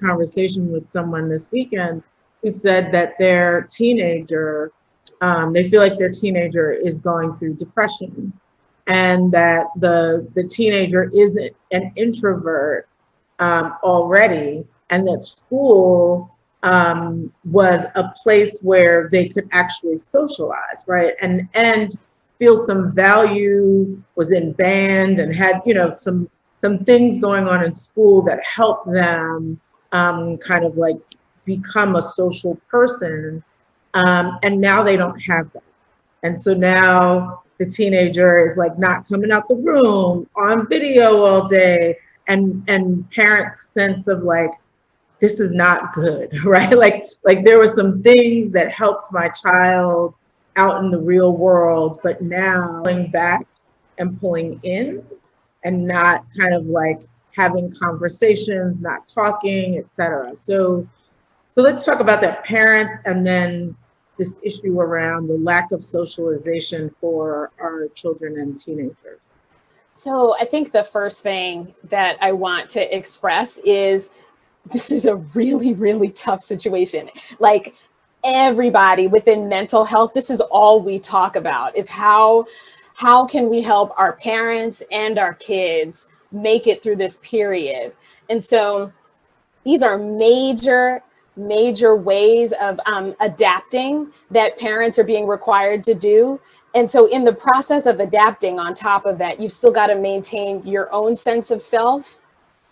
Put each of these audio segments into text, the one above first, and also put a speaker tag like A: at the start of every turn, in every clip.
A: conversation with someone this weekend who said that their teenager, they feel like their teenager is going through depression, and that the teenager is an introvert already, and that school was a place where they could actually socialize, right? And feel some value, was in band, and had, you know, some things going on in school that helped them kind of like become a social person. And now they don't have that. And so now the teenager is like not coming out the room, on video all day, and parents' sense of like, this is not good, right? Like there were some things that helped my child out in the real world, but now pulling back and pulling in, and not kind of like having conversations, not talking, etc. So let's talk about that, parents, and then this issue around the lack of socialization for our children and teenagers.
B: So I think the first thing that I want to express is this is a really, really tough situation. Like everybody within mental health, this is all we talk about, is how can we help our parents and our kids make it through this period. And so these are major ways of adapting that parents are being required to do. And so in the process of adapting, on top of that, you've still got to maintain your own sense of self,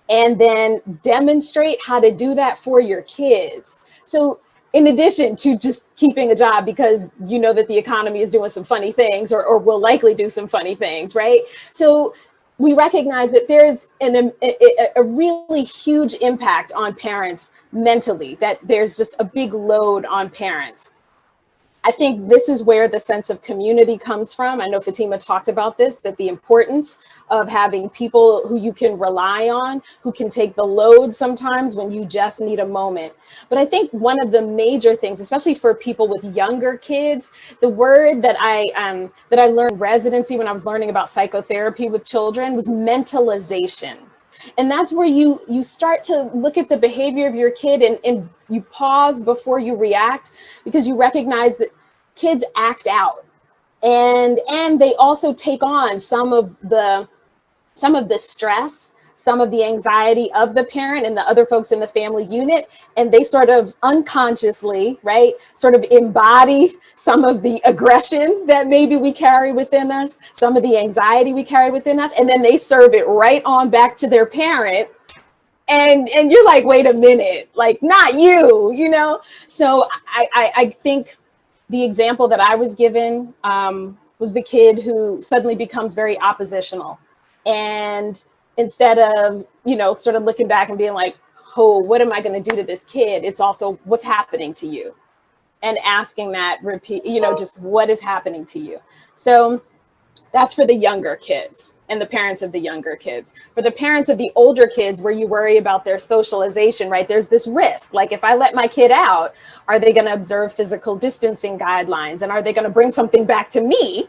B: and then demonstrate how to do that for your kids. So in addition to just keeping a job because you know that the economy is doing some funny things, or will likely do some funny things, right? So we recognize that there's a really huge impact on parents mentally, that there's just a big load on parents. I think this is where the sense of community comes from. I know Fatima talked about this, that the importance of having people who you can rely on, who can take the load sometimes when you just need a moment. But I think one of the major things, especially for people with younger kids, the word that I learned in residency when I was learning about psychotherapy with children was mentalization. And that's where you start to look at the behavior of your kid, and you pause before you react, because you recognize that kids act out, and they also take on some of the stress, some of the anxiety of the parent and the other folks in the family unit, and they sort of unconsciously, right, sort of embody some of the aggression that maybe we carry within us, some of the anxiety we carry within us, and then they serve it right on back to their parent. And you're like, wait a minute, like, not you, you know? So I think the example that I was given was the kid who suddenly becomes very oppositional. And instead of, you know, sort of looking back and being like, oh, what am I going to do to this kid? It's also, what's happening to you? And asking that, repeat, you know, just what is happening to you? So that's for the younger kids and the parents of the younger kids. For the parents of the older kids, where you worry about their socialization, right? There's this risk. Like, if I let my kid out, are they going to observe physical distancing guidelines? And are they going to bring something back to me?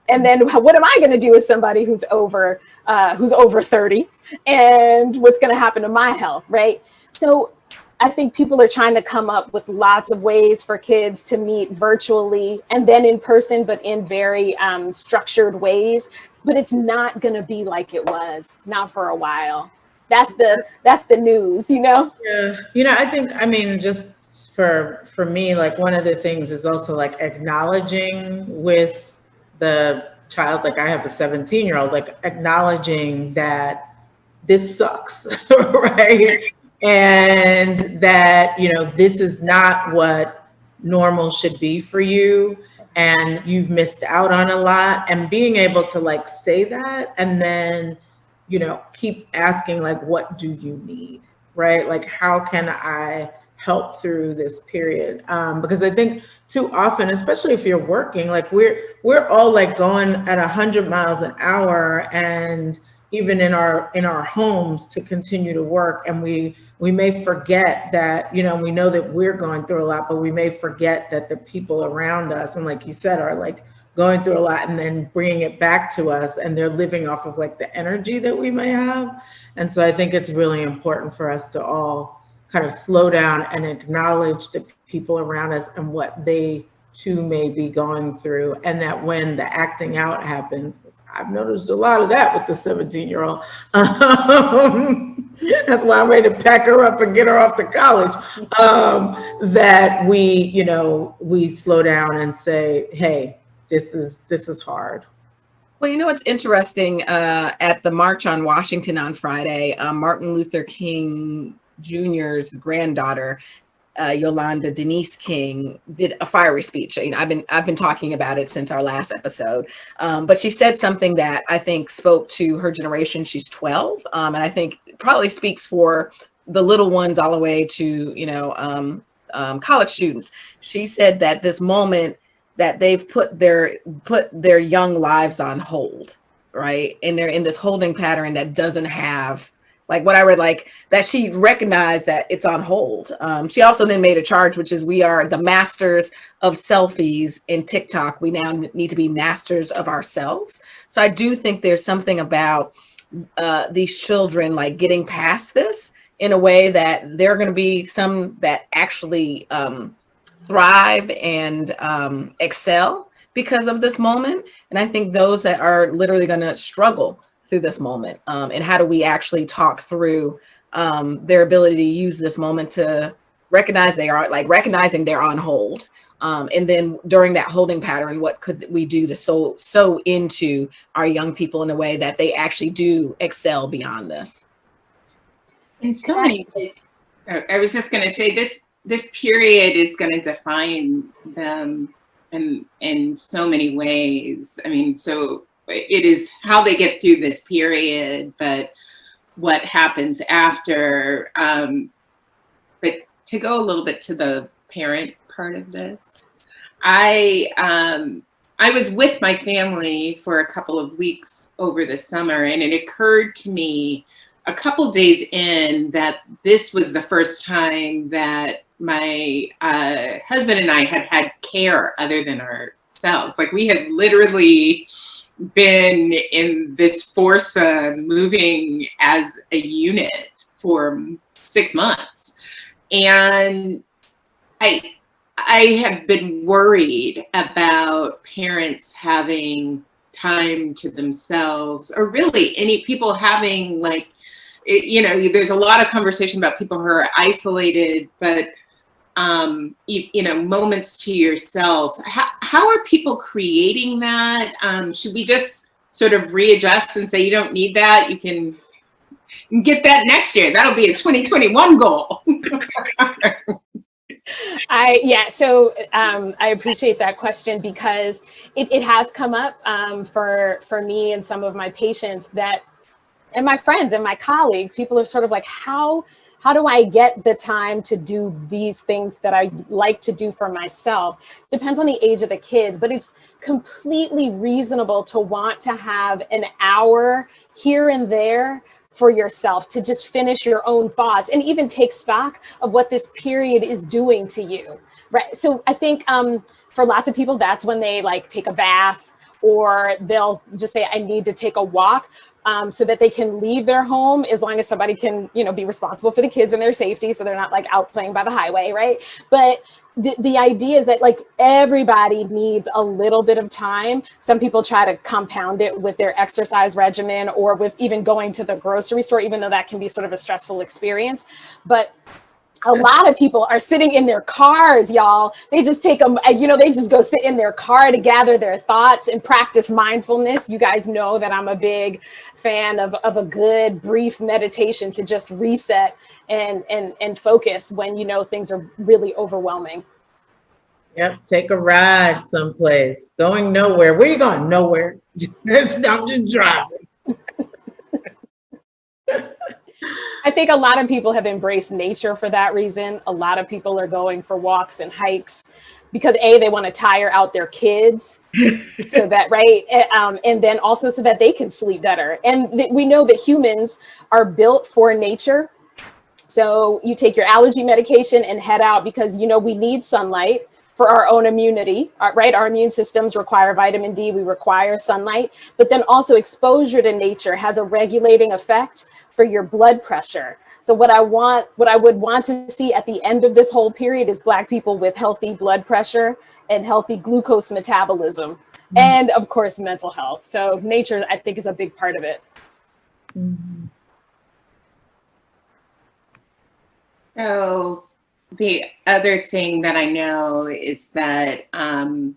B: And then what am I going to do as somebody who's over 30? And what's going to happen to my health, right? So I think people are trying to come up with lots of ways for kids to meet virtually and then in person, but in very structured ways. But it's not going to be like it was, not for a while. That's the news, you know?
A: Yeah, you know, I mean, just for me, like, one of the things is also like acknowledging with the child, like I have a 17-year-old, like acknowledging that this sucks, right? And that, you know, this is not what normal should be for you, and you've missed out on a lot, and being able to like say that, and then, you know, keep asking, like, what do you need, right? Like, how can I help through this period? Because I think too often, especially if you're working, like we're all like going at 100 miles an hour, and even in our homes to continue to work, and we may forget that, you know, we know that we're going through a lot, but we may forget that the people around us, and like you said, are like going through a lot, and then bringing it back to us, and they're living off of like the energy that we may have. And so I think it's really important for us to all kind of slow down and acknowledge the people around us and what they too may be going through. And that when the acting out happens, I've noticed a lot of that with the 17-year-old. That's why I'm ready to pack her up and get her off to college. That we slow down and say, hey, this is hard.
C: Well, you know what's interesting? At the March on Washington on Friday, Martin Luther King Jr.'s granddaughter, Yolanda Denise King, did a fiery speech. I've been talking about it since our last episode, but she said something that I think spoke to her generation. She's 12, and I think probably speaks for the little ones all the way to college students. She said that this moment that they've put their young lives on hold, right? And they're in this holding pattern that doesn't have, like what I read, like that she recognized that it's on hold. She also then made a charge, which is we are the masters of selfies in TikTok. We now need to be masters of ourselves. So I do think there's something about these children like getting past this in a way that there are going to be some that actually thrive and excel because of this moment. And I think those that are literally going to struggle through this moment, and how do we actually talk through their ability to use this moment to recognize recognizing they're on hold, and then during that holding pattern, what could we do to sow into our young people in a way that they actually do excel beyond this?
D: In so many ways, I was just going to say this period is going to define them in so many ways. I mean, so it is how they get through this period, but what happens after. But to go a little bit to the parent part of this, I was with my family for a couple of weeks over the summer, and it occurred to me a couple days in that this was the first time that my husband and I had care other than ourselves. Like we had literally been in this foursome moving as a unit for 6 months. And I have been worried about parents having time to themselves, or really any people having there's a lot of conversation about people who are isolated, but moments to yourself. How are people creating that? Should we just sort of readjust and say, you don't need that, you can get that next year? That'll be a 2021 goal.
B: I appreciate that question, because it has come up for me and some of my patients and my friends and my colleagues. People are sort of like, how do I get the time to do these things that I like to do for myself? Depends on the age of the kids, but it's completely reasonable to want to have an hour here and there for yourself to just finish your own thoughts and even take stock of what this period is doing to you, right? So I think for lots of people, that's when they like take a bath, or they'll just say, I need to take a walk. So that they can leave their home, as long as somebody can, be responsible for the kids and their safety, so they're not like out playing by the highway, right? But the idea is that like everybody needs a little bit of time. Some people try to compound it with their exercise regimen, or with even going to the grocery store, even though that can be sort of a stressful experience. But a lot of people are sitting in their cars, y'all. They just take them, they just go sit in their car to gather their thoughts and practice mindfulness. You guys know that I'm a big fan of a good brief meditation to just reset and focus when things are really overwhelming.
A: Yep, take a ride someplace. Going nowhere. Where are you going? Nowhere. I'm just driving.
B: I think a lot of people have embraced nature for that reason. A lot of people are going for walks and hikes because they want to tire out their kids, so that, right? And then also so that they can sleep better. And we know that humans are built for nature. So you take your allergy medication and head out, because we need sunlight for our own immunity, right? Our immune systems require vitamin D, we require sunlight, but then also exposure to nature has a regulating effect for your blood pressure. So what I would want to see at the end of this whole period is Black people with healthy blood pressure and healthy glucose metabolism, and of course, mental health. So nature, I think, is a big part of it.
A: Mhm.
D: So the other thing that I know is that, when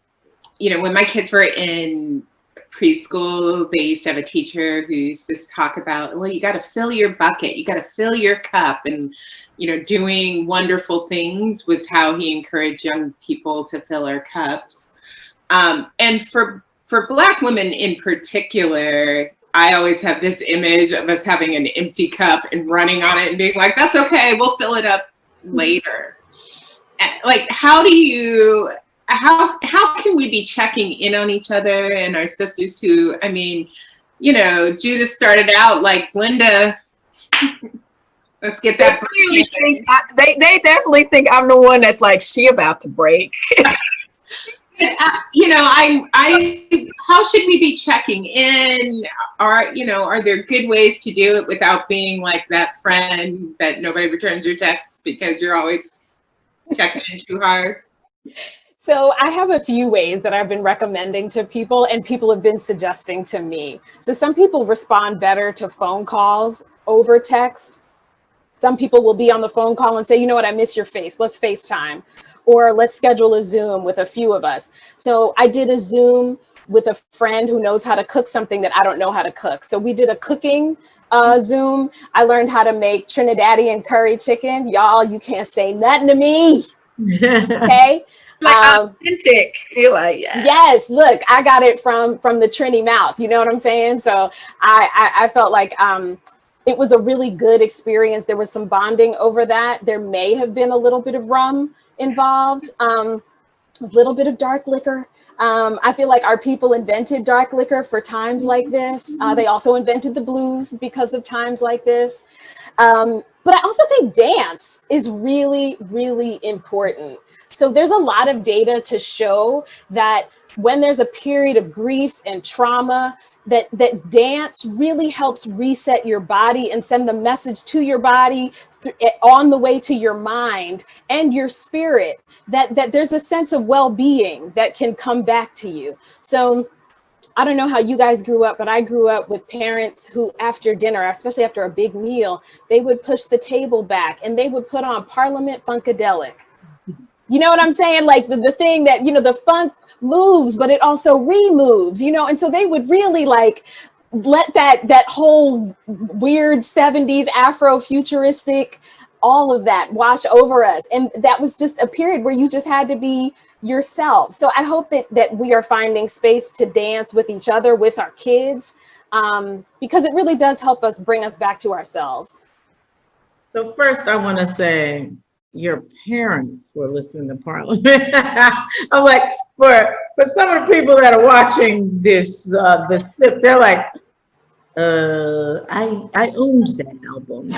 D: my kids were in preschool, they used to have a teacher who used to talk about, well, you got to fill your bucket, you got to fill your cup, and doing wonderful things was how he encouraged young people to fill our cups. And for Black women in particular, I always have this image of us having an empty cup and running on it and being like, that's okay, we'll fill it up later. Like, how can we be checking in on each other and our sisters who, Judith started out like, Linda, let's get that.
C: They definitely think I'm the one that's like, she about to break.
D: How should we be checking in? Are there good ways to do it without being like that friend that nobody returns your texts because you're always checking in too hard?
B: So I have a few ways that I've been recommending to people, and people have been suggesting to me. So some people respond better to phone calls over text. Some people will be on the phone call and say, you know what, I miss your face, let's FaceTime. Or let's schedule a Zoom with a few of us. So I did a Zoom with a friend who knows how to cook something that I don't know how to cook. So we did a cooking Zoom. I learned how to make Trinidadian curry chicken. Y'all, you can't say nothing to me. Okay.
C: Authentic. You're like, yeah.
B: Yes, look, I got it from the Trini mouth. You know what I'm saying? So I felt like it was a really good experience. There was some bonding over that. There may have been a little bit of rum involved, a little bit of dark liquor. I feel like our people invented dark liquor for times like this. They also invented the blues because of times like this. But I also think dance is really, really important. So there's a lot of data to show that when there's a period of grief and trauma, that dance really helps reset your body and send the message to your body on the way to your mind and your spirit, that there's a sense of well-being that can come back to you. So I don't know how you guys grew up, but I grew up with parents who after dinner, especially after a big meal, they would push the table back and they would put on Parliament Funkadelic. You know what I'm saying? Like the thing that, the funk moves, but it also removes, and so they would really like let that whole weird 70s Afro-futuristic, all of that wash over us. And that was just a period where you just had to be yourself. So I hope that we are finding space to dance with each other, with our kids, because it really does help us bring us back to ourselves.
A: So first I want to say your parents were listening to Parliament. I'm like, for some of the people that are watching this clip, they're like, I owned that album.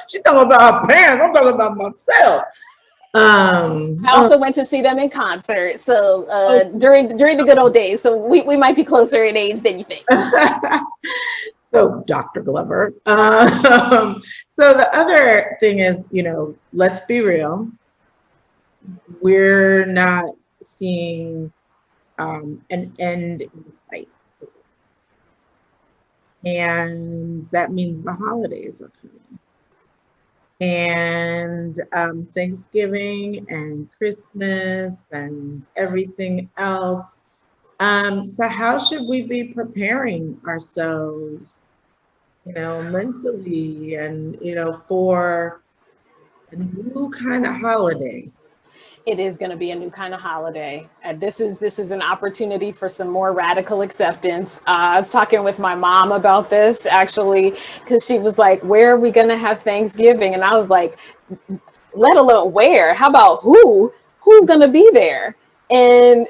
A: She's talking about her parents. I'm talking about myself.
B: I also went to see them in concert. So during the good old days. So we might be closer in age than you think.
A: So Dr. Glover. So the other thing is, let's be real. We're not seeing an end in sight. And that means the holidays are coming. And Thanksgiving and Christmas and everything else. So how should we be preparing ourselves, mentally and, for a new kind of holiday?
B: It is going to be a new kind of holiday. This is an opportunity for some more radical acceptance. I was talking with my mom about this actually, because she was like, where are we going to have Thanksgiving? And I was like, let alone where, how about who's going to be there? And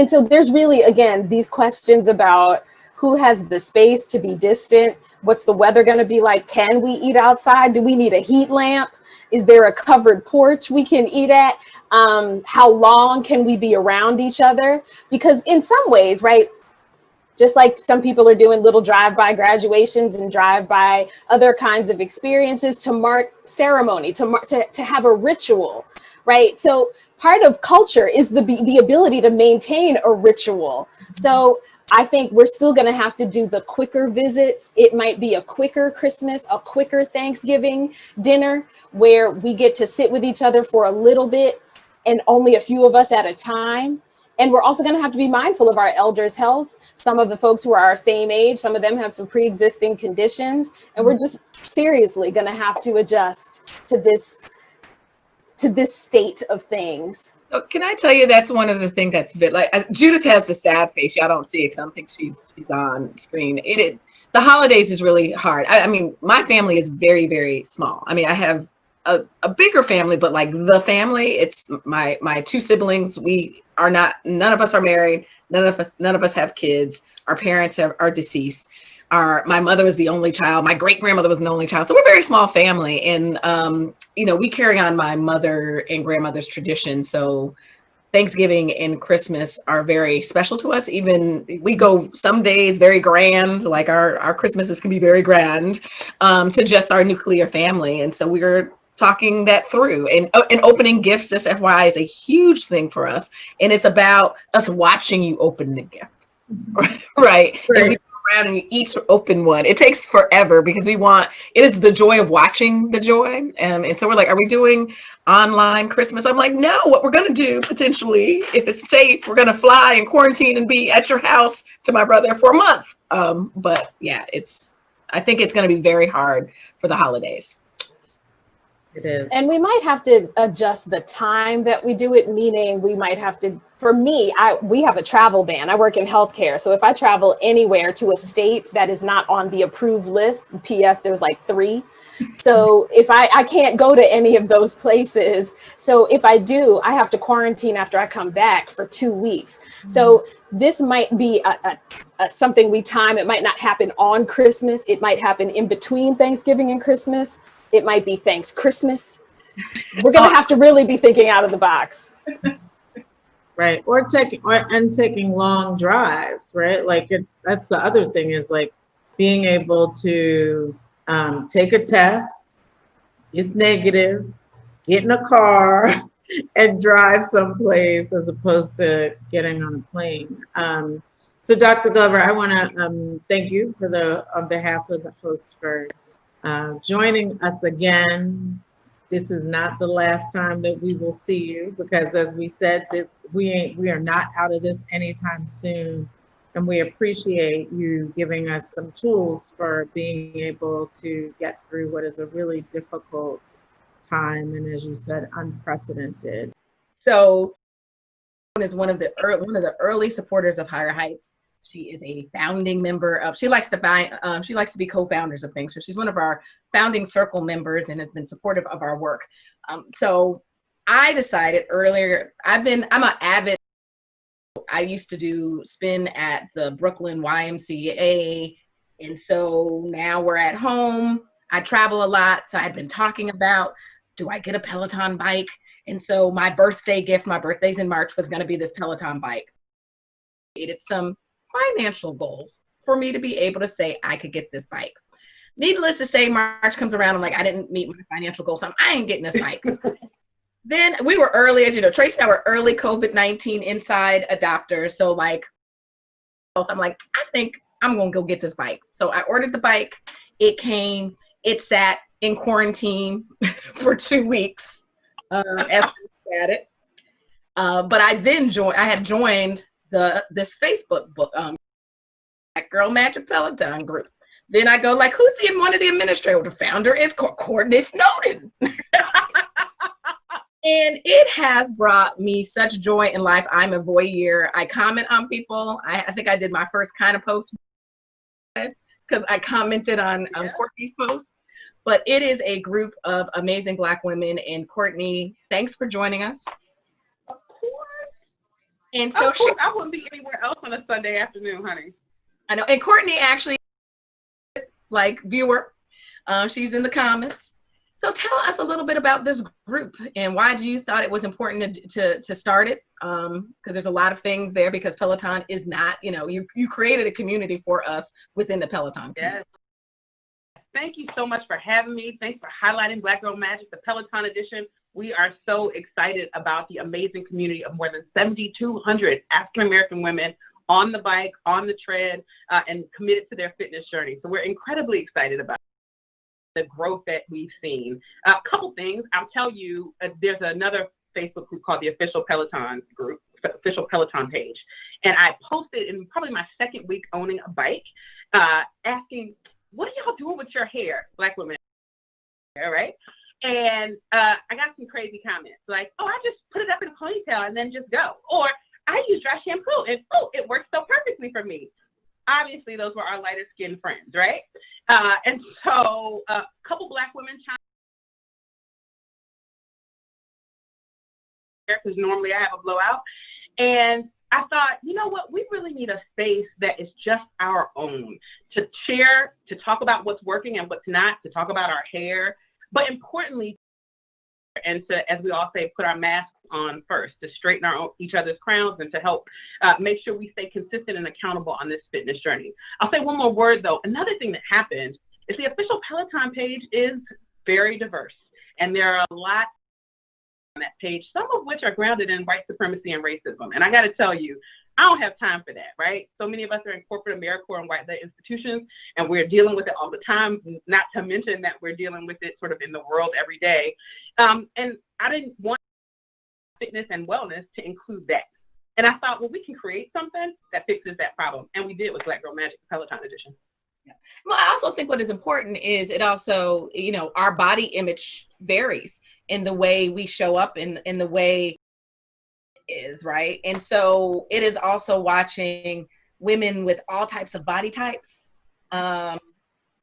B: so there's really, again, these questions about who has the space to be distant. What's the weather going to be like? Can we eat outside? Do we need a heat lamp? Is there a covered porch we can eat at? How long can we be around each other? Because in some ways, right, Just like some people are doing little drive-by graduations and drive-by other kinds of experiences to mark ceremony, to have a ritual, right? So part of culture is the ability to maintain a ritual. So I think we're still going to have to do the quicker visits. It might be a quicker Christmas, a quicker Thanksgiving dinner where we get to sit with each other for a little bit and only a few of us at a time. And we're also going to have to be mindful of our elders' health. Some of the folks who are our same age, some of them have some pre-existing conditions, and we're just seriously going to have to adjust to this state of things.
C: So can I tell you, that's one of the things that's Judith has the sad face. Y'all don't see it because I don't think she's on screen. The holidays is really hard. I mean, my family is very, very small. I mean, I have a bigger family, but like the family, it's my two siblings. None of us are married. None of us have kids. Our parents are deceased. My mother was the only child. My great grandmother was the only child. So we're a very small family. And, we carry on my mother and grandmother's tradition. So Thanksgiving and Christmas are very special to us. Even we go some days very grand, like our Christmases can be very grand, to just our nuclear family. And so we're talking that through, and opening gifts, just FYI, is a huge thing for us. And it's about us watching you open the gift, right? And we go around and you each open one. It takes forever because it is the joy of watching the joy. And so we're like, are we doing online Christmas? I'm like, no, what we're going to do potentially, if it's safe, we're going to fly and quarantine and be at your house to my brother for a month. But yeah, I think it's going to be very hard for the holidays.
A: It is.
B: And we might have to adjust the time that we do it, meaning we might have to, for me, we have a travel ban. I work in healthcare. So if I travel anywhere to a state that is not on the approved list, PS, there's like 3. So if I can't go to any of those places. So if I do, I have to quarantine after I come back for 2 weeks. So this might be something we time. It might not happen on Christmas. It might happen in between Thanksgiving and Christmas. It might be Thanks Christmas. We're going to have to really be thinking out of the box.
A: Right. Or taking long drives, right? Like that's the other thing, is like being able to take a test, it's negative, get in a car and drive someplace as opposed to getting on a plane. So Dr. Glover, I want to thank you on behalf of the hosts for joining us again. This is not the last time that we will see you, because as we said, we are not out of this anytime soon. And we appreciate you giving us some tools for being able to get through what is a really difficult time. And as you said, unprecedented.
C: So is one of the early supporters of Higher Heights. She is a founding member of, she likes to be co-founders of things. So she's one of our founding circle members and has been supportive of our work. So I decided earlier, I'm an avid, I used to do spin at the Brooklyn YMCA. And so now we're at home. I travel a lot. So I'd been talking about, do I get a Peloton bike? And so my birthday gift, my birthday's in March, was going to be this Peloton bike. It's some financial goals for me to be able to say I could get this bike. Needless to say, March comes around, I'm like, I didn't meet my financial goals, so I ain't getting this bike. Then we were early, as you know, Tracy and I were early COVID-19 inside adopters. So like, I'm like, I think I'm gonna go get this bike. So I ordered the bike, it came, it sat in quarantine for 2 weeks after I had it. But I then had joined this Facebook book, Black Girl Magic Peloton group. Then I go like, who's one of the administrators? The founder is Courtney Snowden. And it has brought me such joy in life. I'm a voyeur. I comment on people. I think I did my first kind of post because I commented on Courtney's post. But it is a group of amazing Black women. And Courtney, thanks for joining us.
E: Of course.
C: And so
E: I wouldn't be anywhere else on a Sunday afternoon, honey.
C: I know. And Courtney actually, like, viewer, she's in the comments. So tell us a little bit about this group and why you thought it was important to start it. Because there's a lot of things there, because Peloton is not, you created a community for us within the Peloton community.
E: Yes. Thank you so much for having me. Thanks for highlighting Black Girl Magic, the Peloton edition. We are so excited about the amazing community of more than 7,200 African-American women on the bike, on the tread, and committed to their fitness journey. So we're incredibly excited about the growth that we've seen. A couple things. I'll tell you, there's another Facebook group called the Official Peloton Group, Official Peloton page. And I posted in probably my second week owning a bike, asking, what are y'all doing with your hair, Black women? All right. And I got some crazy comments like, oh, I just put it up in a ponytail and then just go. Or I use dry shampoo and oh, it works so perfectly for me. Obviously, those were our lighter skinned friends, right? And so a couple Black women chimed in, because normally I have a blowout. And I thought, you know what, we really need a space that is just our own to share, to talk about what's working and what's not, to talk about our hair, but importantly, and to, as we all say, put our masks on first, to straighten each other's crowns and to help make sure we stay consistent and accountable on this fitness journey. I'll say one more word though. Another thing that happened is the Official Peloton page is very diverse, and there are a lot on that page, some of which are grounded in white supremacy and racism. And I got to tell you, I don't have time for that, right? So many of us are in corporate America or in white-led institutions, and we're dealing with it all the time, not to mention that we're dealing with it sort of in the world every day. And I didn't want fitness and wellness to include that. And I thought, well, we can create something that fixes that problem. And we did with Black Girl Magic, Peloton edition.
C: Yeah. Well, I also think what is important is it also, our body image varies in the way we show up in the way it is, right? And so it is also watching women with all types of body types, show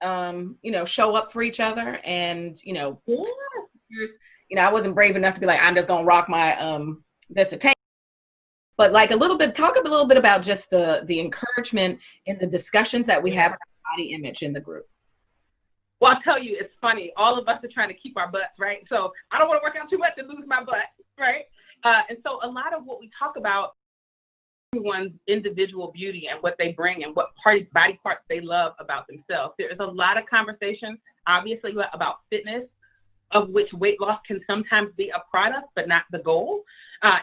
C: up for each other. And, I wasn't brave enough to be like, I'm just going to rock my, this attention. But like talk a little bit about just the encouragement and the discussions that we have about body image in the group.
E: Well, I'll tell you, it's funny. All of us are trying to keep our butts, right? So I don't want to work out too much and lose my butt, right? And so a lot of what we talk about everyone's individual beauty and what they bring and what body parts they love about themselves. There is a lot of conversation, obviously, about fitness, of which weight loss can sometimes be a product, but not the goal.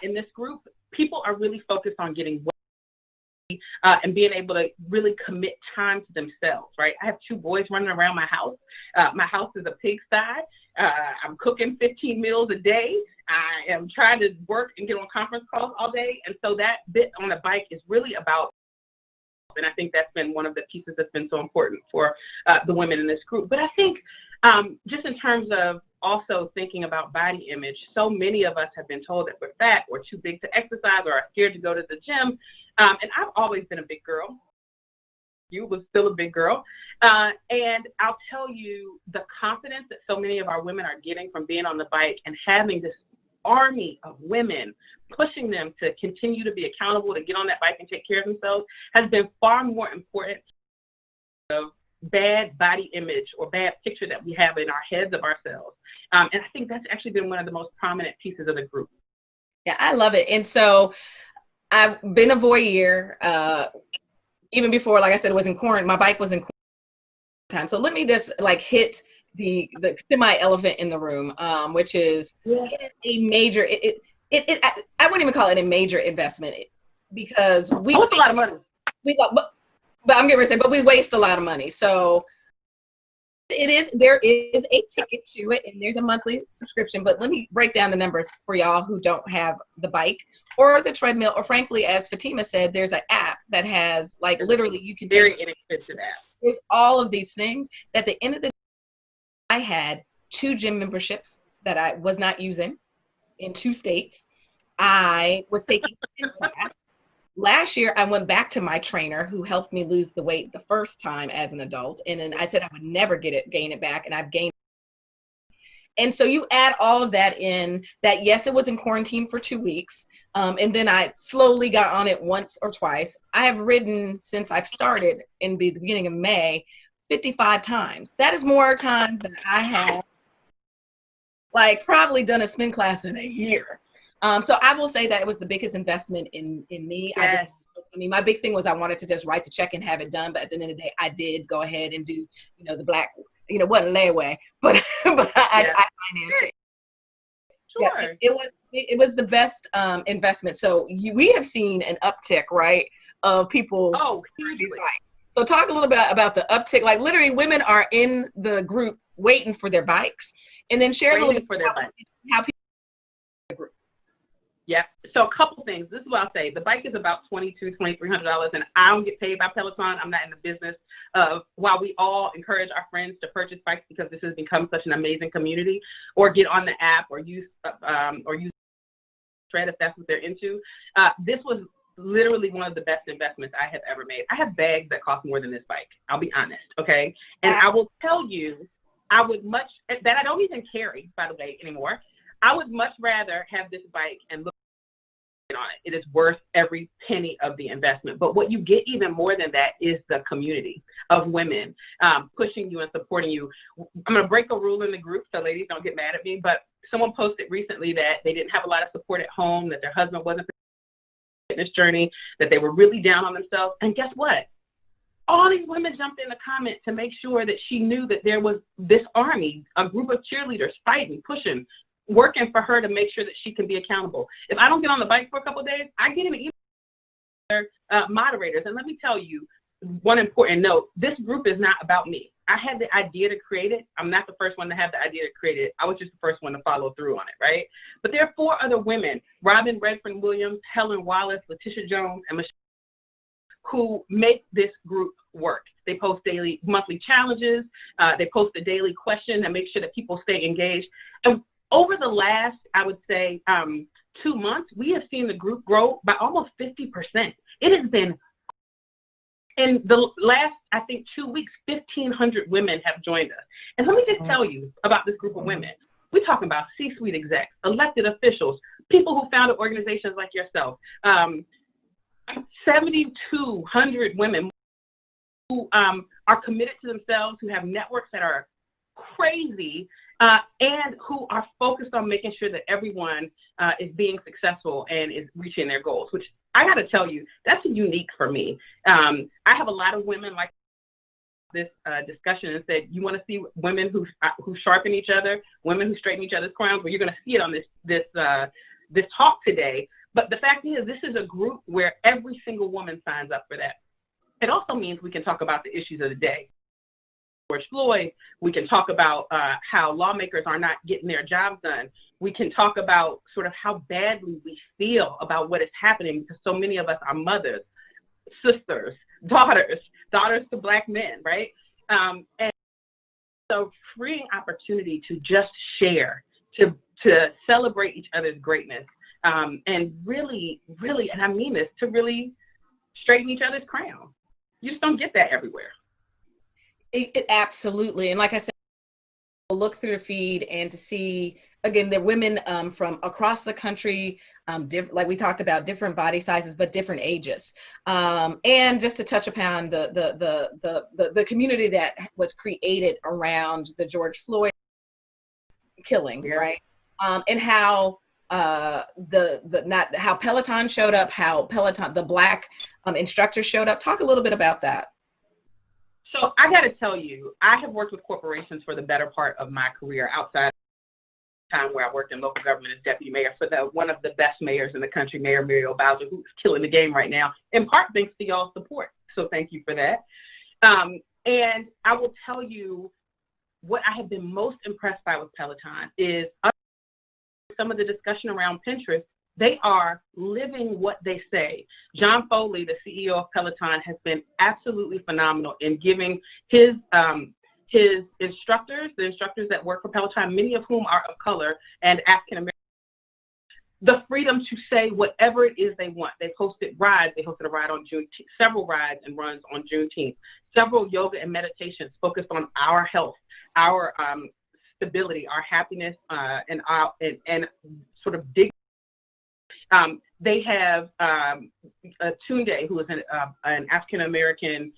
E: In this group, people are really focused on getting well and being able to really commit time to themselves, right? I have 2 boys running around my house. My house is a pigsty. I'm cooking 15 meals a day. I am trying to work and get on conference calls all day. And so that bit on the bike is really about, and I think that's been one of the pieces that's been so important for the women in this group. But I think just in terms of also thinking about body image, so many of us have been told that we're fat or too big to exercise or are scared to go to the gym. And I've always been a big girl. You was still a big girl. And I'll tell you, the confidence that so many of our women are getting from being on the bike and having this army of women pushing them to continue to be accountable, to get on that bike and take care of themselves, has been far more important of bad body image or bad picture that we have in our heads of ourselves. And I think that's actually been one of the most prominent pieces of the group.
C: Yeah, I love it. And so I've been a voyeur, even before, like I said, it was in quarantine. My bike was in quarantine. So let me just hit the semi-elephant in the room, which is, it is a major, I wouldn't even call it a major investment because
E: it's a lot of money.
C: But I'm getting ready to say, but we waste a lot of money. So there is a ticket to it, and there's a monthly subscription. But let me break down the numbers for y'all who don't have the bike or the treadmill, or frankly, as Fatima said, there's an app that has literally you can
E: very inexpensive app.
C: There's all of these things that at the end of the day, I had 2 gym memberships that I was not using in 2 states. I was taking class. Last year, I went back to my trainer who helped me lose the weight the first time as an adult. And then I said I would never gain it back. And I've gained it. And so you add all of that in that, yes, it was in quarantine for 2 weeks. And then I slowly got on it once or twice. I have ridden since I've started in the beginning of May, 55 times. That is more times than I have like probably done a spin class in a year. So I will say that it was the biggest investment in me.
E: Yes.
C: I mean, my big thing was I wanted to just write the check and have it done. But at the end of the day, I did go ahead and do, the black, wasn't layaway, but I financed it.
E: Sure.
C: Yeah, it was the best investment. So we have seen an uptick, right, of people.
E: Oh, hugely.
C: So talk a little bit about the uptick. Like literally, women are in the group waiting for their bikes, and then share a little bit
E: for their bikes.
C: How people.
E: Yeah. So a couple things. This is what I'll say. The bike is about $2,200, $2,300, and I don't get paid by Peloton. I'm not in the business of, while we all encourage our friends to purchase bikes because this has become such an amazing community, or get on the app or use Tread if that's what they're into. This was literally one of the best investments I have ever made. I have bags that cost more than this bike. I'll be honest. Okay. And I will tell you, I would that I don't even carry, by the way, anymore. I would much rather have this bike and look on it. It is worth every penny of the investment. But what you get even more than that is the community of women pushing you and supporting you. I'm going to break a rule in the group, so ladies don't get mad at me, but someone posted recently that they didn't have a lot of support at home, that their husband wasn't fitness journey, that they were really down on themselves. And guess what? All these women jumped in the comment to make sure that she knew that there was this army, a group of cheerleaders fighting, pushing, working for her to make sure that she can be accountable. If I don't get on the bike for a couple of days, I get an email from moderators. And let me tell you one important note. This group is not about me. I had the idea to create it. I'm not the first one to have the idea to create it. I was just the first one to follow through on it, right? But there are 4 other women, Robin Redford Williams, Helen Wallace, Letitia Jones, and Michelle, who make this group work. They post monthly challenges. They post a daily question and make sure that people stay engaged. And over the last, I would say, 2 months, we have seen the group grow by almost 50%. It has been, in the last, I think, 2 weeks, 1,500 women have joined us. And let me just tell you about this group of women. We're talking about C-suite execs, elected officials, people who founded organizations like yourself, 7,200 women who are committed to themselves, who have networks that are crazy, and who are focused on making sure that everyone is being successful and is reaching their goals, which I got to tell you, that's unique for me. I have a lot of women like this discussion and said, you want to see women who sharpen each other, women who straighten each other's crowns? Well, you're going to see it on this talk today. But the fact is, this is a group where every single woman signs up for that. It also means we can talk about the issues of the day. George Floyd, we can talk about how lawmakers are not getting their jobs done. We can talk about sort of how badly we feel about what is happening because so many of us are mothers, sisters, daughters to Black men, right? And so freeing opportunity to just share, to celebrate each other's greatness, and really, and I mean this, to really straighten each other's crown. You just don't get that everywhere.
C: It absolutely. And like I said, look through the feed and to see, again, the women from across the country, like we talked about, different body sizes, but different ages. And just to touch upon the community that was created around the George Floyd killing, right? And how how Peloton showed up, how Peloton, the Black instructors showed up. Talk a little bit about that.
E: So I got to tell you, I have worked with corporations for the better part of my career outside the time where I worked in local government as deputy mayor for one of the best mayors in the country, Mayor Muriel Bowser, who's killing the game right now, in part thanks to y'all's support. So thank you for that. And I will tell you what I have been most impressed by with Peloton is some of the discussion around Pinterest. They are living what they say. John Foley, the CEO of Peloton, has been absolutely phenomenal in giving his instructors, the instructors that work for Peloton, many of whom are of color and African American, the freedom to say whatever it is they want. They hosted rides. They hosted a ride on several rides and runs on Juneteenth. Several yoga and meditations focused on our health, our stability, our happiness, and sort of dignity. They have Tunde, who is an African-American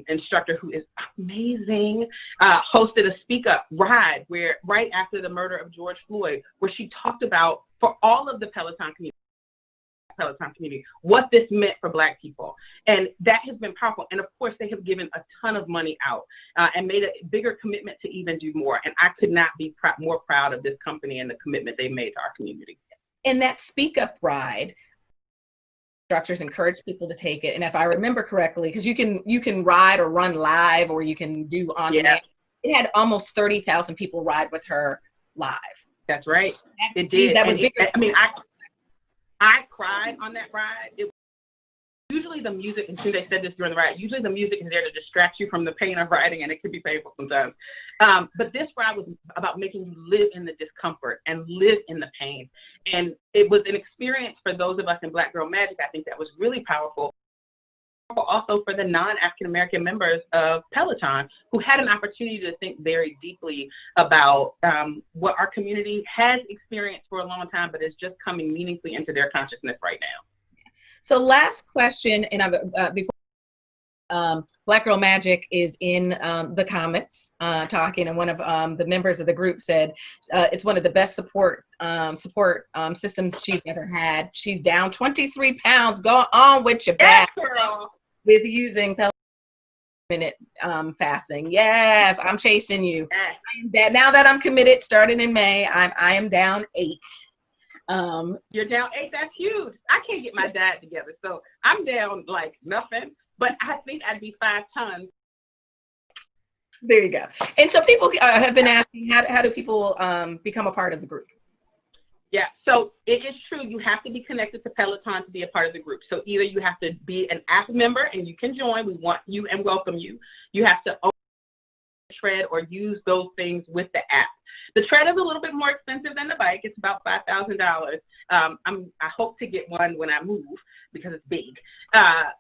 E: instructor who is amazing, hosted a Speak Up ride where right after the murder of George Floyd, where she talked about for all of the Peloton community, what this meant for Black people. And that has been powerful. And of course, they have given a ton of money out and made a bigger commitment to even do more. And I could not be more proud of this company and the commitment they made to our community.
C: And that Speak Up ride, instructors encourage people to take it. And if I remember correctly, because you can ride or run live, or you can do on demand. It had almost 30,000 people ride with her live.
E: That's right. It did.
C: That was big.
E: I cried on that ride. Usually the music, and Sunday said this during the ride, usually the music is there to distract you from the pain of riding, and it can be painful sometimes. But this ride was about making you live in the discomfort and live in the pain. And it was an experience for those of us in Black Girl Magic, I think, that was really powerful. Also for the non-African-American members of Peloton who had an opportunity to think very deeply about what our community has experienced for a long time, but is just coming meaningfully into their consciousness right now.
C: So last question, and before Black Girl Magic is in the comments talking, and one of the members of the group said it's one of the best support systems she's ever had. She's down 23 pounds. Go on with your back. With using minute fasting. Yes, I'm chasing you. Now that I'm committed, starting in May, I am down 8.
E: You're down 8. That's huge. I can't get my diet together, so I'm down like nothing. But I think I'd be 5 tons.
C: There you go. And so people have been asking, how do people become a part of the group?
E: Yeah, so it is true. You have to be connected to Peloton to be a part of the group. So either you have to be an app member and you can join. We want you and welcome you. You have to own the tread or use those things with the app. The tread is a little bit more expensive than the bike. It's about $5,000. I hope to get one when I move because it's big.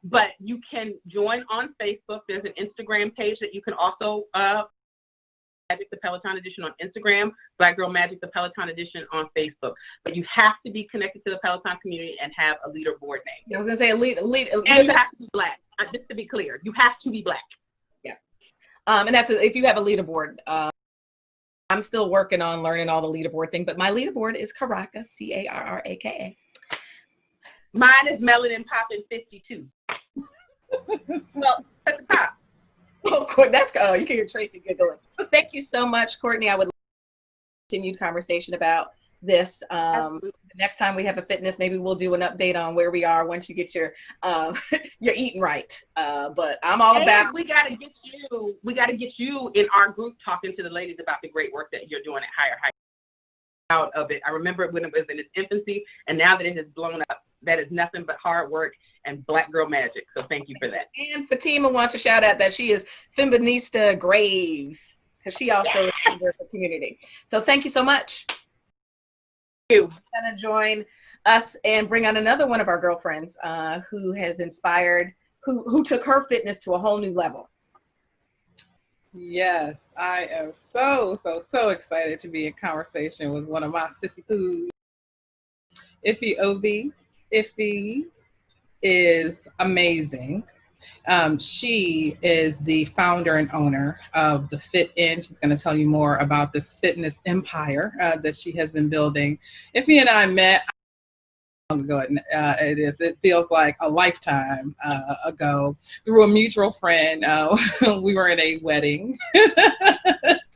E: But you can join on Facebook. There's an Instagram page that you can also Magic the Peloton Edition on Instagram, Black Girl Magic the Peloton Edition on Facebook. But you have to be connected to the Peloton community and have a leaderboard name.
C: I was going to say and
E: you have to be Black. Just to be clear, you have to be Black.
C: Yeah. And that's if you have a leaderboard. I'm still working on learning all the leaderboard thing, but my leaderboard is Carraka, Carraka.
E: Mine is Melanin Poppin' 52.
C: Well,
E: at the top.
C: Oh, you can hear Tracy giggling. Thank you so much, Courtney. I would love a continued conversation about this. The next time we have a fitness, maybe we'll do an update on where we are once you get your you're eating right. But I'm all about.
E: We gotta get you in our group talking to the ladies about the great work that you're doing at Higher Heights. Out of it. I remember when it was in its infancy, and now that it has blown up, that is nothing but hard work and Black Girl Magic. So thank you for that.
C: And Fatima wants to shout out that she is Feminista Graves, because she also is a member of the community. So thank you so much.
E: Thank you.
C: I'm going to join us and bring on another one of our girlfriends who has inspired, who took her fitness to a whole new level.
F: Yes, I am so excited to be in conversation with one of my sissy poos. Iffy OB. Iffy is amazing. She is the founder and owner of the Fit In. She's going to tell you more about this fitness empire that she has been building. Iffy and I met long ago. It feels like a lifetime ago through a mutual friend. We were in a wedding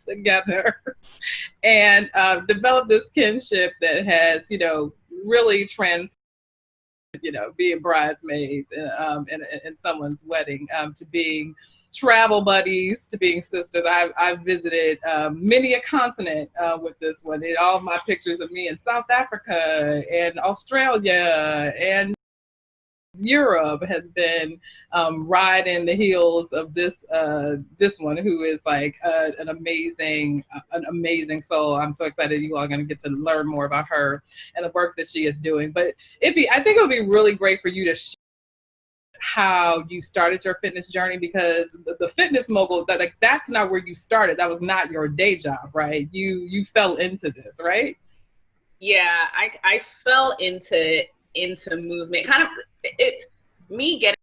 F: together and developed this kinship that has, really being bridesmaids in someone's wedding, to being travel buddies, to being sisters. I've visited many a continent with this one. All of my pictures of me in South Africa and Australia and Europe has been riding the heels of this one, who is like an amazing soul. I'm so excited you all are going to get to learn more about her and the work that she is doing. But Iffy, I think it would be really great for you to share how you started your fitness journey, because the fitness mogul, that's not where you started. That was not your day job, right? You fell into this, right?
G: Yeah, I fell into movement. Kind of me getting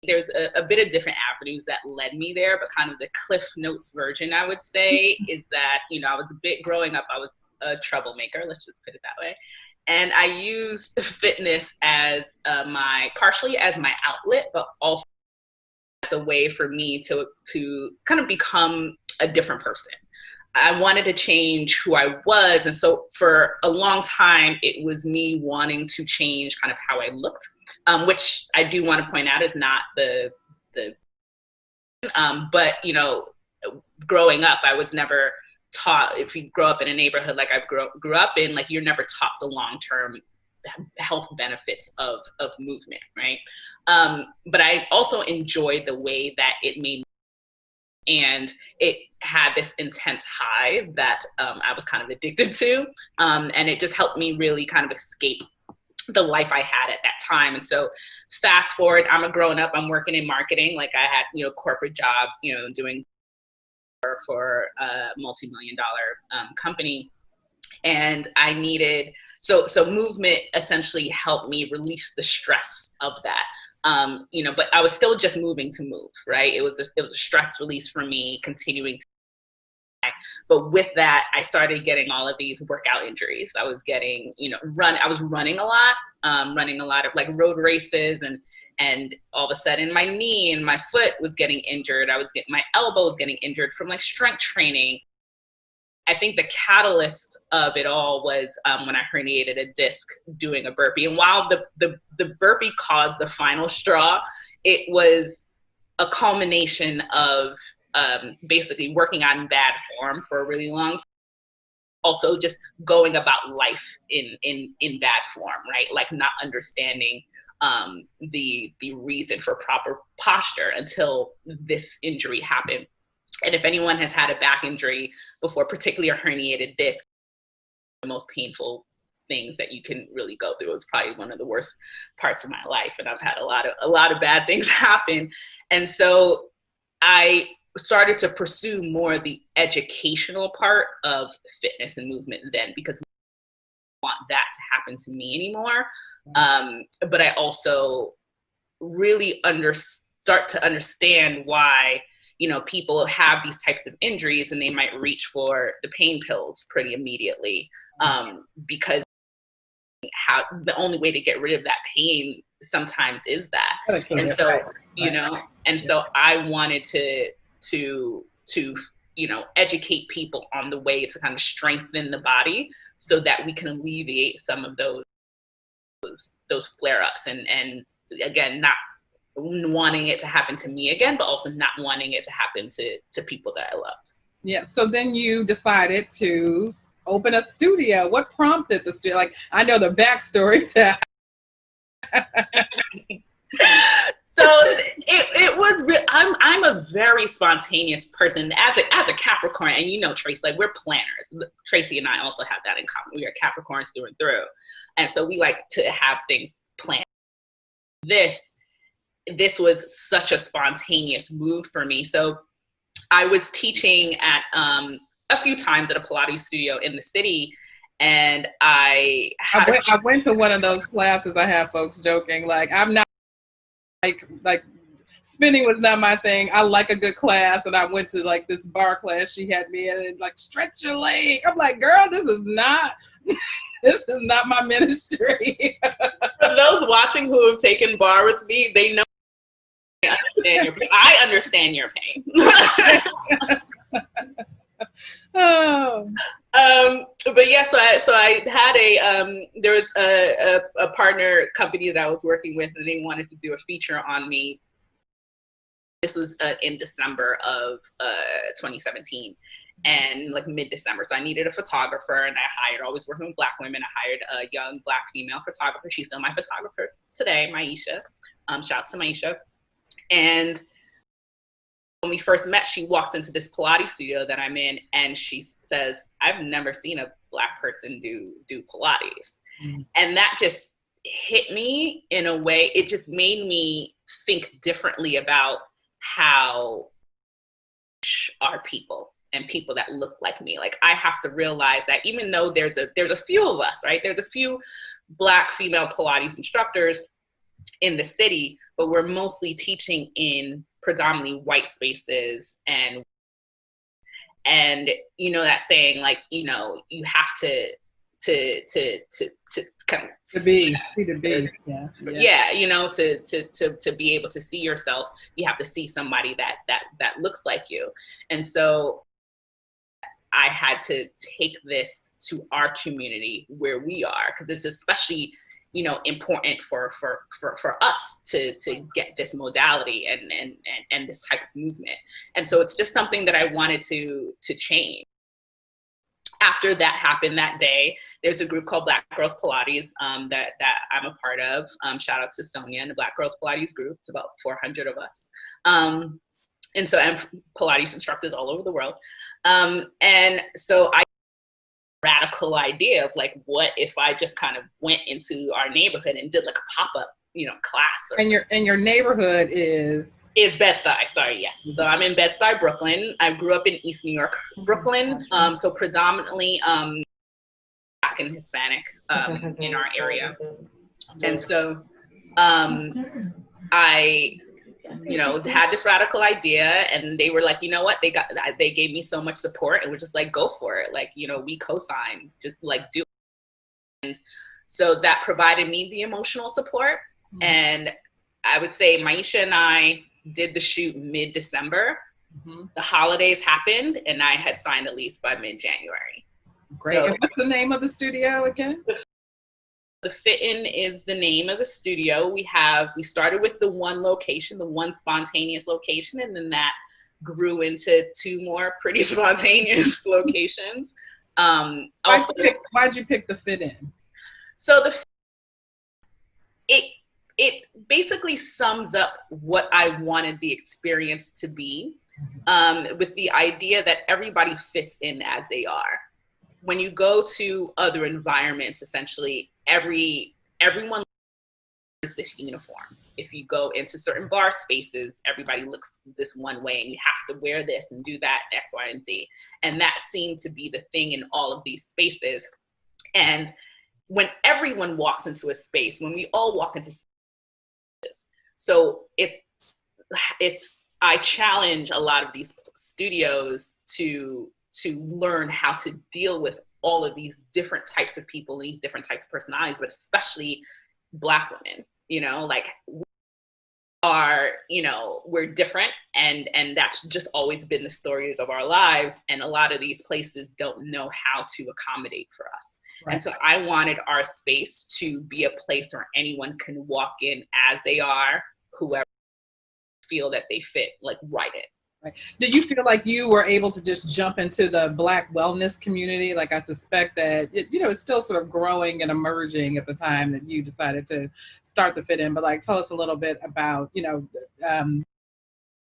G: there's a bit of different avenues that led me there, but kind of the Cliff Notes version, I would say, is that, you know, I was a bit growing up, I was a troublemaker, let's just put it that way. And I used fitness as partially as my outlet, but also as a way for me to kind of become a different person. I wanted to change who I was. And so for a long time, it was me wanting to change kind of how I looked, which I do want to point out is not but, you know, growing up, I was never taught, if you grow up in a neighborhood like I grew up in, like you're never taught the long-term health benefits of movement, right? But I also enjoyed the way that it made me, and it had this intense high that I was kind of addicted to, and it just helped me really kind of escape the life I had at that time. And so fast forward, I'm a grown up, I'm working in marketing, like I had, you know, corporate job, you know, doing for a multi-million-dollar company. And I needed, so movement essentially helped me release the stress of that. You know, but I was still just moving to move, right? It was a stress release for me, continuing to. But with that, I started getting all of these workout injuries. I was getting, you know, I was running a lot of like road races, and all of a sudden my knee and my foot was getting injured. My elbow was getting injured from like strength training. I think the catalyst of it all was when I herniated a disc doing a burpee. And while the burpee caused the final straw, it was a culmination of basically working on bad form for a really long time. Also just going about life in bad form, right? Like not understanding the reason for proper posture until this injury happened. And if anyone has had a back injury before, particularly a herniated disc, the most painful things that you can really go through. It's probably one of the worst parts of my life. And I've had a lot of bad things happen. And so I started to pursue more the educational part of fitness and movement then, because I don't want that to happen to me anymore. But I also really start to understand why, you know, people have these types of injuries and they might reach for the pain pills pretty immediately, because the only way to get rid of that pain sometimes is that. And so, you know, and so I wanted to you know, educate people on the way to kind of strengthen the body so that we can alleviate some of those flare-ups, and again, not wanting it to happen to me again, but also not wanting it to happen to people that I loved.
F: Yeah. So then you decided to open a studio. What prompted the studio? Like, I know the backstory to.
G: So it was. I'm a very spontaneous person as a Capricorn, and you know, Tracy, like we're planners. Tracy and I also have that in common. We are Capricorns through and through, and so we like to have things planned. This was such a spontaneous move for me. So I was teaching at a few times at a Pilates studio in the city, and I
F: went to one of those classes. I have folks joking like I'm not. Like spinning was not my thing. I like a good class, and I went to like this bar class she had me in, and like stretch your leg. I'm like, girl, this is not my ministry.
G: For those watching who have taken bar with me, they know I understand your pain.
F: Oh.
G: But yeah, so I had there was a partner company that I was working with, and they wanted to do a feature on me. This was in December of 2017, and like mid-December. So I needed a photographer, and I always working with Black women. I hired a young Black female photographer. She's still my photographer today, Maisha. Shout out to Maisha. And when we first met, she walked into this Pilates studio that I'm in, and she says, "I've never seen a Black person do Pilates." Mm-hmm. And that just hit me in a way. It just made me think differently about how are people and people that look like me. Like I have to realize that even though there's a few of us, right? There's a few Black female Pilates instructors, in the city, but we're mostly teaching in predominantly white spaces. And you know, that saying, like, you know, you have to kind of
F: see the be.
G: Yeah, you know, to be able to see yourself, you have to see somebody that looks like you. And so I had to take this to our community where we are, because it's especially, you know, important for us to get this modality and this type of movement. And so it's just something that I wanted to change. After that happened that day, there's a group called Black Girls Pilates that I'm a part of. Shout out to Sonia and the Black Girls Pilates group. It's about 400 of us. And so I'm Pilates instructors all over the world. And so I radical idea of like, what if I just kind of went into our neighborhood and did like a pop-up, you know, class.
F: And your neighborhood is
G: Bed-Stuy, sorry, yes. So I'm in Bed-Stuy, Brooklyn. I grew up in East New York, Brooklyn. So predominantly Black and Hispanic in our area. And so I, you know, had this radical idea, and they were like, you know what, they gave me so much support, and we're just like, go for it. Like, you know, we co-sign, just like do it. And so that provided me the emotional support. Mm-hmm. And I would say Maisha and I did the shoot mid-December. Mm-hmm. The holidays happened, and I had signed the lease by mid-January.
F: Great. So, and what's the name of the studio again?
G: The Fit-In is the name of the studio. We started with the one location, the one spontaneous location, and then that grew into 2 more pretty spontaneous locations.
F: Why'd you pick the Fit-In?
G: So it basically sums up what I wanted the experience to be, with the idea that everybody fits in as they are. When you go to other environments, essentially everyone is this uniform. If you go into certain bar spaces, everybody looks this one way, and you have to wear this and do that, X, Y, and Z. And that seemed to be the thing in all of these spaces. And when everyone walks into a space, when we all walk into spaces, so I challenge a lot of these studios to learn how to deal with all of these different types of people, these different types of personalities, but especially Black women. You know, like, we are, you know, we're different, and that's just always been the stories of our lives. And a lot of these places don't know how to accommodate for us. Right. And so I wanted our space to be a place where anyone can walk in as they are, whoever feel that they fit, like, right in.
F: Right. Did you feel like you were able to just jump into the Black wellness community? Like, I suspect that it's still sort of growing and emerging at the time that you decided to start the Fit-In. But like, tell us a little bit about,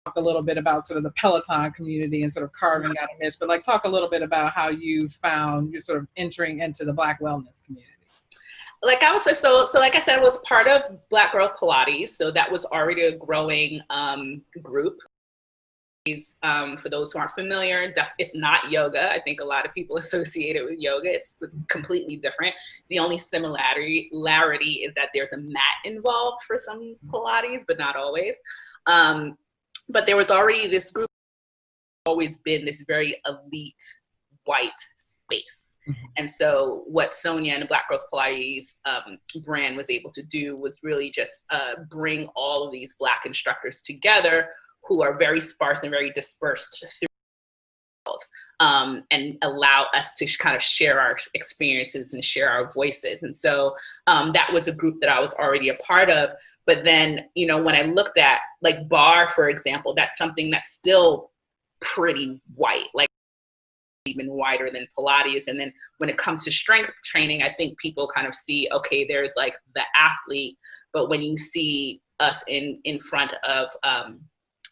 F: talk a little bit about sort of the Peloton community and sort of carving out a niche. But like, talk a little bit about how you found you're sort of entering into the Black wellness community.
G: Like I was so like I said, I was part of Black Girl Pilates, so that was already a growing group. For those who aren't familiar, it's not yoga. I think a lot of people associate it with yoga. It's completely different. The only similarity is that there's a mat involved for some Pilates, but not always. But there was already this group, always been this very elite white space. Mm-hmm. And so what Sonia and the Black Girls Pilates brand was able to do was really just bring all of these Black instructors together who are very sparse and very dispersed through the world, and allow us to kind of share our experiences and share our voices. And so that was a group that I was already a part of. But then, when I looked at like bar, for example, that's something that's still pretty white, like even wider than Pilates. And then when it comes to strength training, I think people kind of see, okay, there's like the athlete, but when you see us in front of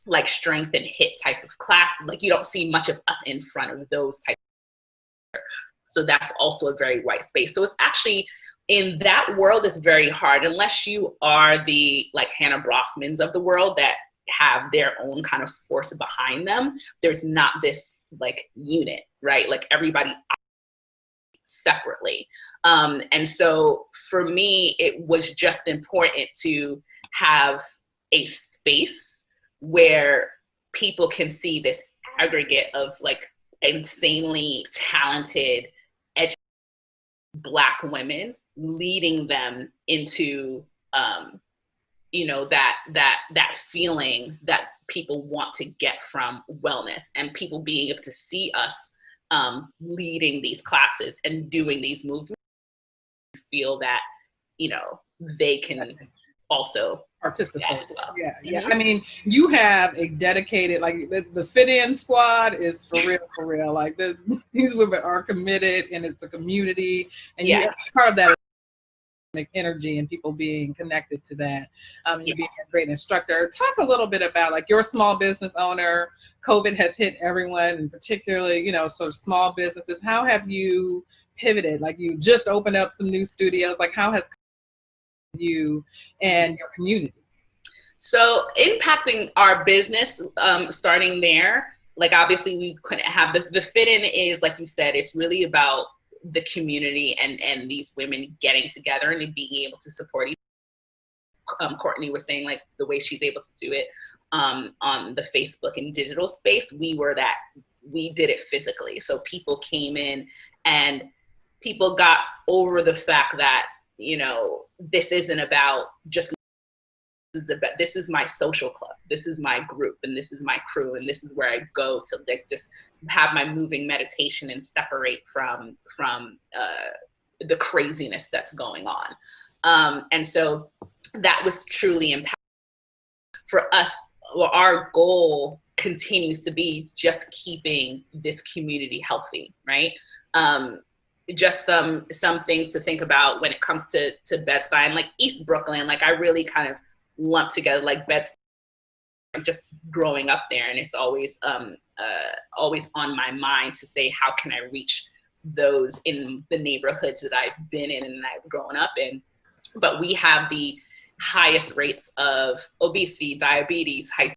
G: like strength and HIIT type of class, like you don't see much of us in front of those type of. So that's also a very white space. So it's actually, in that world, it's very hard unless you are the like Hannah Brofmans of the world that have their own kind of force behind them. There's not this like unit, right? Like everybody separately. And so for me, it was just important to have a space where people can see this aggregate of like insanely talented, educated Black women, leading them into, you know, that feeling that people want to get from wellness, and people being able to see us leading these classes and doing these movements, feel that, you know, they can also
F: participate
G: as well.
F: Yeah, yeah. I mean, you have a dedicated, like the Fit In Squad is for real. Like these women are committed, and it's a community, and you're part of that energy and people being connected to that. You being a great instructor. Talk a little bit about, like, you're a small business owner. COVID has hit everyone, and particularly, you know, sort of small businesses. How have you pivoted? Like, you just opened up some new studios. Like, how has you and your community?
G: So impacting our business, starting there, like obviously we couldn't have the Fit In is, like you said, it's really about the community and these women getting together and being able to support each other. Courtney was saying, like, the way she's able to do it on the Facebook and digital space, we did it physically. So people came in and people got over the fact that, you know, this isn't about just, this is my social club, this is my group, and this is my crew, and this is where I go to, like, just have my moving meditation and separate from the craziness that's going on. And so that was truly impactful for us. Well, our goal continues to be just keeping this community healthy, right? Just some things to think about when it comes to Bed-Stuy and like East Brooklyn. Like, I really kind of lump together like Bed-Stuy, just growing up there, and it's always always on my mind to say, how can I reach those in the neighborhoods that I've been in and I've grown up in. But we have the highest rates of obesity, diabetes, hypertension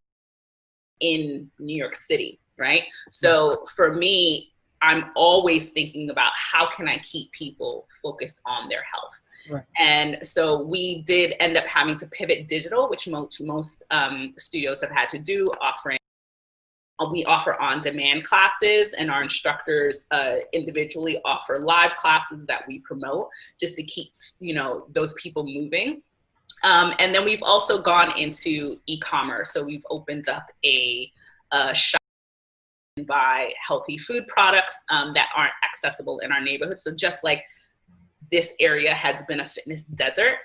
G: in New York City, right? So for me, I'm always thinking about how can I keep people focused on their health. Right. And so we did end up having to pivot digital, which most studios have had to do, we offer on-demand classes, and our instructors individually offer live classes that we promote just to keep, you know, those people moving. And then we've also gone into e-commerce. So we've opened up a shop and buy healthy food products that aren't accessible in our neighborhood. So just like this area has been a fitness desert,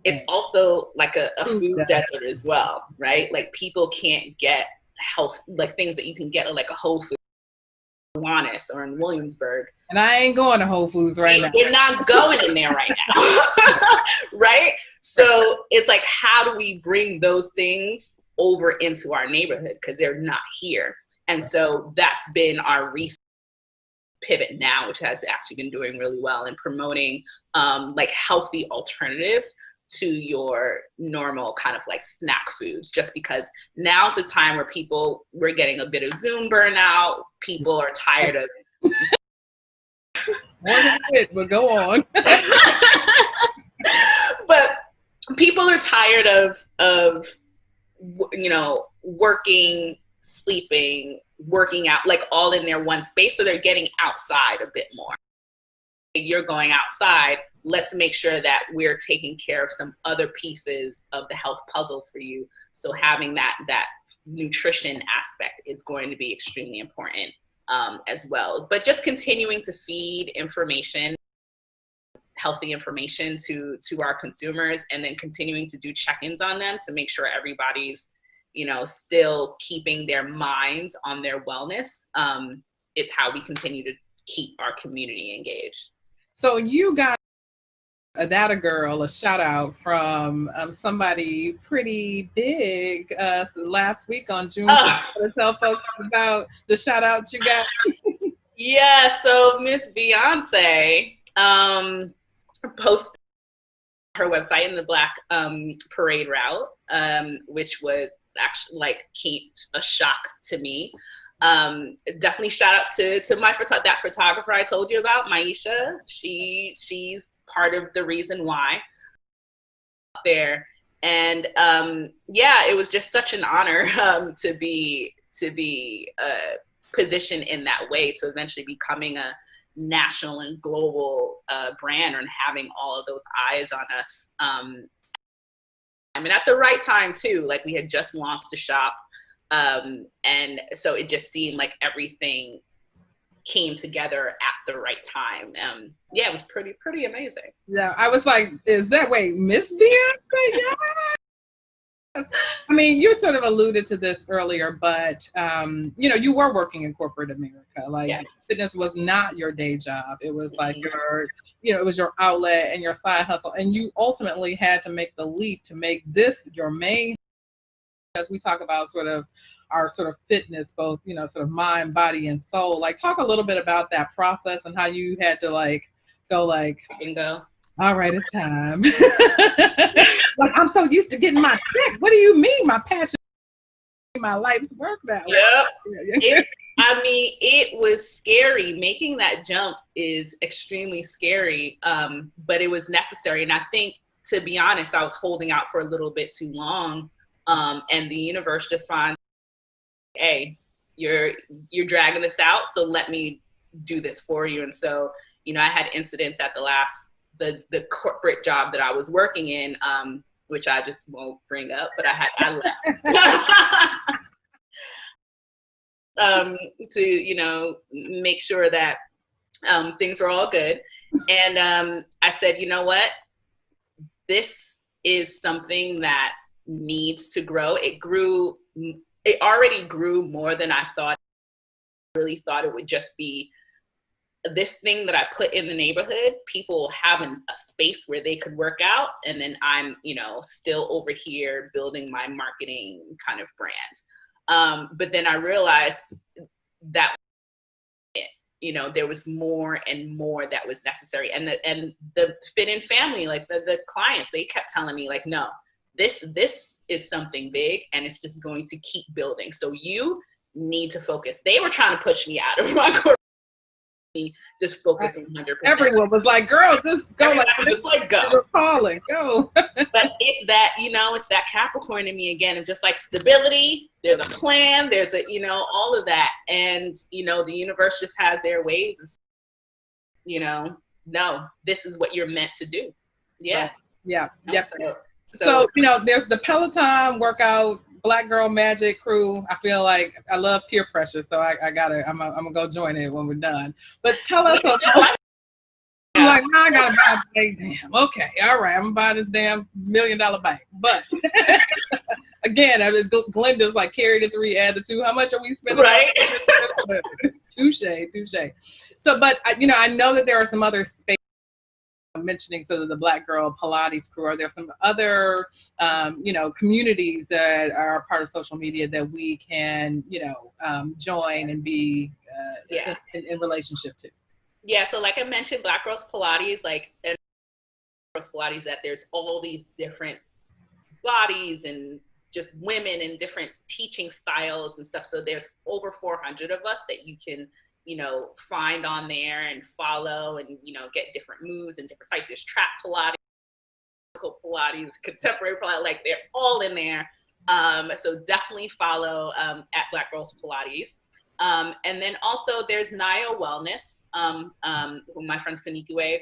G: it's also like a food desert as well, right? Like, people can't get health, like things that you can get at like a Whole Foods in Kiwanis or in Williamsburg.
F: And I ain't going to Whole Foods right now.
G: You're not going in there right now, right? So it's like, how do we bring those things over into our neighborhood, because they're not here? And so that's been our recent pivot now, which has actually been doing really well in promoting like healthy alternatives to your normal kind of like snack foods, just because now's the time where we're getting a bit of Zoom burnout. People are tired of
F: but go on.
G: But people are tired of you know, working, sleeping, working out, like all in their one space. So they're getting outside a bit more. You're going outside, let's make sure that we're taking care of some other pieces of the health puzzle for you. So having that nutrition aspect is going to be extremely important as well. But just continuing to feed information, healthy information to our consumers, and then continuing to do check-ins on them to make sure everybody's, you know, still keeping their minds on their wellness is how we continue to keep our community engaged. So you got
F: a shout out from somebody pretty big last week on June. To tell folks about the shout out you got.
G: Yeah, so Miss Beyonce posted her website in the Black Parade route, which was actually like a shock to me. Definitely shout out to that photographer I told you about, Maisha. She's part of the reason why there. And yeah, it was just such an honor to be positioned in that way, to eventually becoming a national and global brand and having all of those eyes on us. I mean, at the right time too. Like, we had just launched the shop, and so it just seemed like everything came together at the right time. Yeah, it was pretty amazing.
F: Yeah, I was like, is that, wait, Miss Beyonce? Yes. I mean, you sort of alluded to this earlier, but you know, you were working in corporate America. Like,
G: Yes.
F: Fitness was not your day job. It was like your, you know, it was your outlet and your side hustle. And you ultimately had to make the leap to make this your main, as we talk about sort of our sort of fitness, both, you know, sort of mind, body, and soul. Like, talk a little bit about that process and how you had to like go like,
G: Bingo. All
F: right, it's time. Like, I'm so used to getting my check. What do you mean my passion, my life's work now?
G: Yep. I mean, it was scary. Making that jump is extremely scary, but it was necessary. And I think, to be honest, I was holding out for a little bit too long, and the universe just finds, hey, you're dragging this out, so let me do this for you. And so, you know, I had incidents at the corporate job that I was working in, which I just won't bring up, but I left to, you know, make sure that things were all good. And I said, you know what, this is something that needs to grow. It already grew more than I thought. I really thought it would just be this thing that I put in the neighborhood, people having a space where they could work out. And then I'm, you know, still over here building my marketing kind of brand. But then I realized that, you know, there was more and more that was necessary. And the Fit In family, like the clients, they kept telling me like, no, this is something big and it's just going to keep building. So you need to focus. They were trying to push me out of my corporate, just focus 100%.
F: Everyone was like, girl, just go.
G: Everybody was just like, go.
F: We're calling, go.
G: But it's that, you know, it's that Capricorn in me again, and just like stability, there's a plan, there's a, you know, all of that. And, you know, the universe just has their ways. And, you know, no, this is what you're meant to do. Yeah.
F: Right. Yeah.
G: Yep.
F: So, you know, there's the Peloton workout, Black Girl Magic crew. I feel like I love peer pressure, so I'm gonna go join it when we're done. But tell us about, I'm like, now I gotta buy a bike. Damn, okay, all right, I'm gonna buy this damn $1 million bike. But again, I mean, Glenda's like, carry the 3, add the 2. How much are we spending?
G: Right.
F: Touche. So, but you know, I know that there are some other spaces. Mentioning sort of the Black Girl Pilates crew. Are there some other, you know, communities that are part of social media that we can, you know, join and be in relationship to?
G: Yeah. So like I mentioned, Black Girls Pilates, like, and Girls Pilates, that there's all these different bodies and just women and different teaching styles and stuff. So there's over 400 of us that you can, you know, find on there and follow and, you know, get different moves and different types. There's trap Pilates, contemporary Pilates, like they're all in there. So definitely follow at Black Girls Pilates. And then also there's Naya Wellness, who my friend Sanikiwe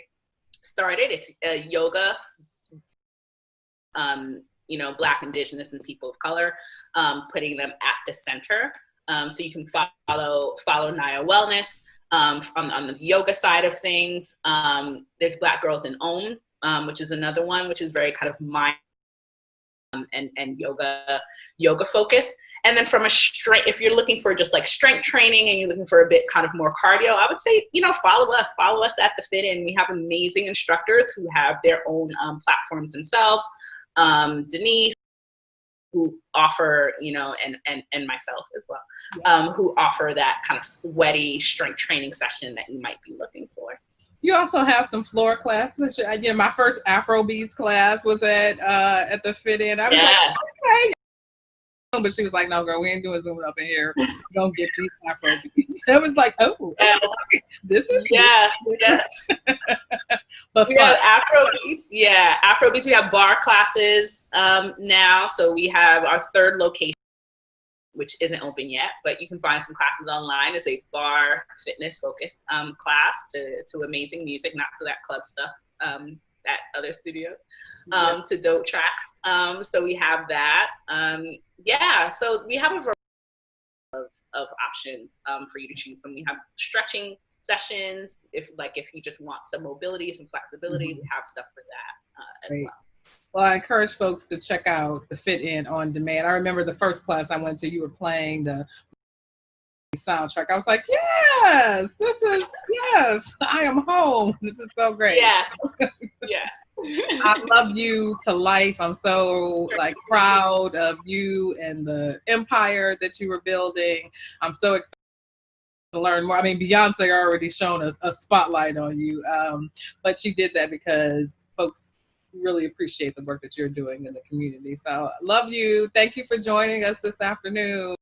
G: started. It's yoga, you know, Black, Indigenous, and people of color, putting them at the center. So you can follow Naya Wellness on the yoga side of things. There's Black Girls in Own, which is another one, which is very kind of mind and yoga focus. And then from a strength, if you're looking for just like strength training and you're looking for a bit kind of more cardio, I would say, you know, follow us at the Fit In. We have amazing instructors who have their own platforms themselves. Denise, who offer, you know, and myself as well, who offer that kind of sweaty strength training session that you might be looking for.
F: You also have some floor classes. You know, my first Afrobeats class was at the Fit In. I was like, okay. but she was like, no, girl, we ain't doing Zooming up in here. We're going to get these Afro beats. I was like, oh, this is but
G: we have Afro beats. Yeah, Afro beats. We have bar classes now. So we have our third location, which isn't open yet, but you can find some classes online. It's a bar fitness focused class to amazing music, not to that club stuff at other studios, to dope tracks. So we have that. Yeah, so we have a variety of options for you to choose from. We have stretching sessions. If you just want some mobility, some flexibility, we have stuff for that as well.
F: Well, I encourage folks to check out the Fit In on Demand. I remember the first class I went to, you were playing the soundtrack. I was like, yes, I am home. This is so great.
G: Yes, yes.
F: I love you to life. I'm so proud of you and the empire that you were building. I'm so excited to learn more. I mean, Beyonce already shown us a spotlight on you, but she did that because folks really appreciate the work that you're doing in the community. So love you. Thank you for joining us this afternoon.